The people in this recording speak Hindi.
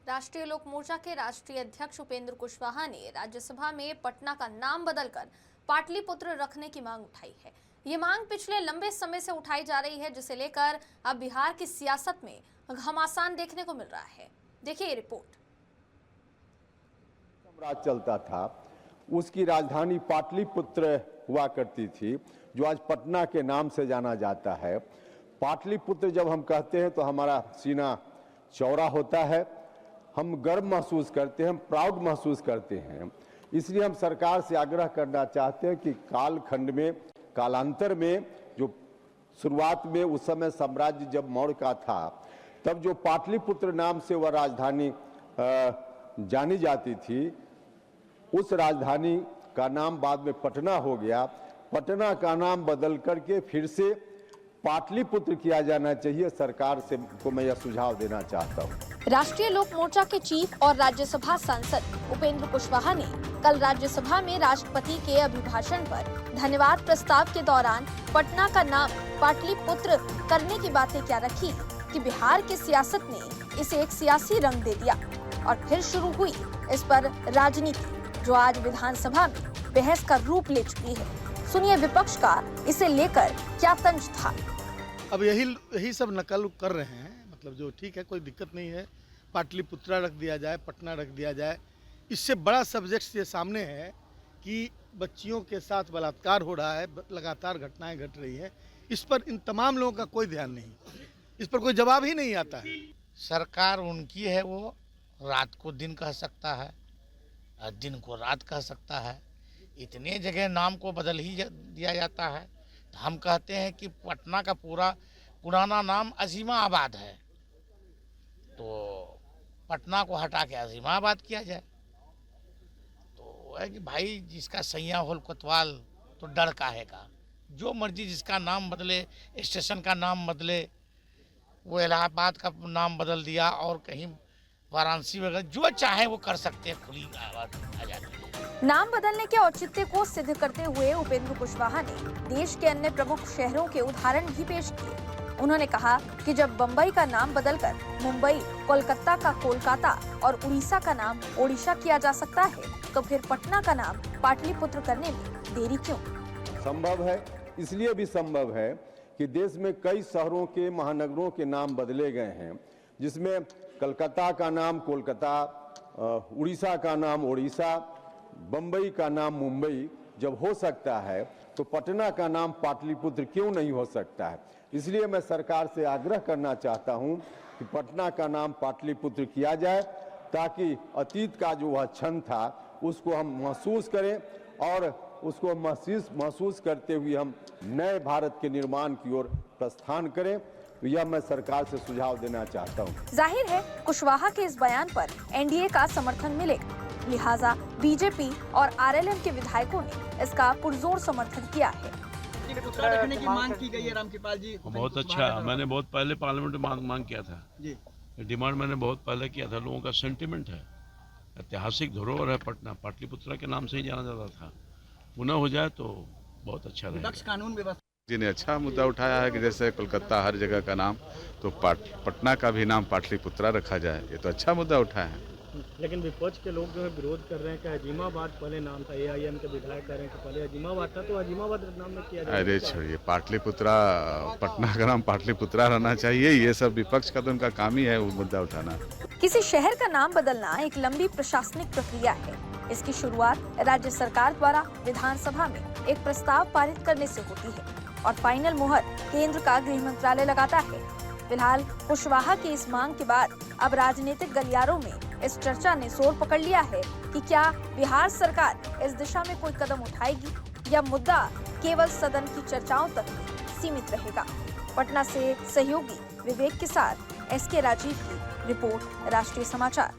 राष्ट्रीय लोक मोर्चा के राष्ट्रीय अध्यक्ष उपेंद्र कुशवाहा ने राज्यसभा में पटना का नाम बदलकर पाटलिपुत्र रखने की मांग उठाई है। ये मांग पिछले लंबे समय से उठाई जा रही है, जिसे लेकर अब बिहार की सियासत में घमासान देखने को मिल रहा है। देखिए ये रिपोर्ट। राज चलता था, उसकी राजधानी पाटलिपुत्र हुआ करती थी, जो आज पटना के नाम से जाना जाता है। पाटलिपुत्र जब हम कहते हैं तो हमारा सीना चौड़ा होता है, हम गर्व महसूस करते हैं, हम प्राउड महसूस करते हैं। इसलिए हम सरकार से आग्रह करना चाहते हैं कि कालखंड में, कालांतर में, जो शुरुआत में उस समय साम्राज्य जब मौर्य का था, तब जो पाटलिपुत्र नाम से वह राजधानी जानी जाती थी, उस राजधानी का नाम बाद में पटना हो गया। पटना का नाम बदल करके फिर से पाटलिपुत्र किया जाना चाहिए। सरकार से को मैं यह सुझाव देना चाहता हूँ। राष्ट्रीय लोक मोर्चा के चीफ और राज्यसभा सांसद उपेंद्र कुशवाहा ने कल राज्यसभा में राष्ट्रपति के अभिभाषण पर धन्यवाद प्रस्ताव के दौरान पटना का नाम पाटलिपुत्र करने की बातें क्या रखी कि बिहार की सियासत ने इसे एक सियासी रंग दे दिया और फिर शुरू हुई इस पर राजनीति, जो आज विधानसभा में बहस का रूप ले चुकी है। सुनिए विपक्ष का इसे लेकर क्या तंज था। अब यही सब नकल कर रहे हैं, मतलब जो ठीक है, कोई दिक्कत नहीं है। पाटलिपुत्रा रख दिया जाए, पटना रख दिया जाए। इससे बड़ा सब्जेक्ट ये सामने है कि बच्चियों के साथ बलात्कार हो रहा है, लगातार घटनाएं घट रही हैं। इस पर इन तमाम लोगों का कोई ध्यान नहीं, इस पर कोई जवाब ही नहीं आता है। सरकार उनकी है, वो रात को दिन कह सकता है, दिन को रात कह सकता है। इतने जगह नाम को बदल ही दिया जाता है। तो हम कहते हैं कि पटना का पूरा पुराना नाम अजीमाबाद है, तो पटना को हटा के अजीमाबाद किया जाए। तो है कि भाई, जिसका सैया होल कोतवाल तो डर काहे का। जो मर्जी जिसका नाम बदले, स्टेशन का नाम बदले, वो इलाहाबाद का नाम बदल दिया और कहीं वाराणसी वगैरह, जो चाहे वो कर सकते हैं, खुली आजादी। नाम बदलने के औचित्य को सिद्ध करते हुए उपेंद्र कुशवाहा ने देश के अन्य प्रमुख शहरों के उदाहरण भी पेश किए। उन्होंने कहा कि जब बम्बई का नाम बदलकर मुंबई, कोलकाता का कोलकाता और उड़ीसा का नाम ओडिशा किया जा सकता है, तो फिर पटना का नाम पाटलिपुत्र करने में देरी क्यों? संभव है, इसलिए भी संभव है कि देश में कई शहरों के, महानगरों के नाम बदले गए हैं, जिसमें कलकत्ता का नाम कोलकाता, उड़ीसा का नाम ओडिशा, बम्बई का नाम मुंबई जब हो सकता है, तो पटना का नाम पाटलिपुत्र क्यों नहीं हो सकता है। इसलिए मैं सरकार से आग्रह करना चाहता हूं कि पटना का नाम पाटलिपुत्र किया जाए, ताकि अतीत का जो वह क्षण था उसको हम महसूस करें और उसको महसूस करते हुए हम नए भारत के निर्माण की ओर प्रस्थान करें। तो यह मैं सरकार से सुझाव देना चाहता हूं। जाहिर है कुशवाहा के इस बयान पर एनडीए का समर्थन मिलेगा, लिहाजा बीजेपी और आरएलएम के विधायकों ने इसका पुरजोर समर्थन किया है। रखने की मांग की गई है रामकृपाल जी। बहुत अच्छा, मैंने बहुत पहले पार्लियामेंट में मांग किया था जी। डिमांड मैंने बहुत पहले किया था। लोगों का सेंटिमेंट है, ऐतिहासिक धरोहर है पटना, पाटलिपुत्रा के नाम से ही जाना जाता था। पुनः हो जाए तो बहुत अच्छा रहेगा। कानून व्यवस्था जी ने अच्छा मुद्दा उठाया है कि जैसे कोलकाता हर जगह का नाम, तो पटना का भी नाम पाटलिपुत्रा रखा जाए। ये तो अच्छा मुद्दा उठाया है। लेकिन विपक्ष के लोग जो है विरोध कर रहे हैं कि अजीमाबाद पहले नाम था। एआईएम के विधायक कह रहे हैं कि पहले अजीमाबाद था, तो अजीमाबाद नाम में किया जाए। अरे छोड़िए, पाटलिपुत्रा, पटना का नाम पाटलिपुत्रा रहना चाहिए। ये सब विपक्ष का तो उनका काम ही है वो मुद्दा उठाना। किसी शहर का नाम बदलना एक लंबी प्रशासनिक प्रक्रिया है। इसकी शुरुआत राज्य सरकार द्वारा विधानसभा में एक प्रस्ताव पारित करने से होती है और फाइनल मुहर केंद्र का गृह मंत्रालय लगाता है। फिलहाल कुशवाहा की इस मांग के बाद अब राजनीतिक गलियारों में इस चर्चा ने जोर पकड़ लिया है कि क्या बिहार सरकार इस दिशा में कोई कदम उठाएगी या मुद्दा केवल सदन की चर्चाओं तक ही सीमित रहेगा। पटना से सहयोगी विवेक के साथ एसके राजीव की रिपोर्ट, राष्ट्रीय समाचार।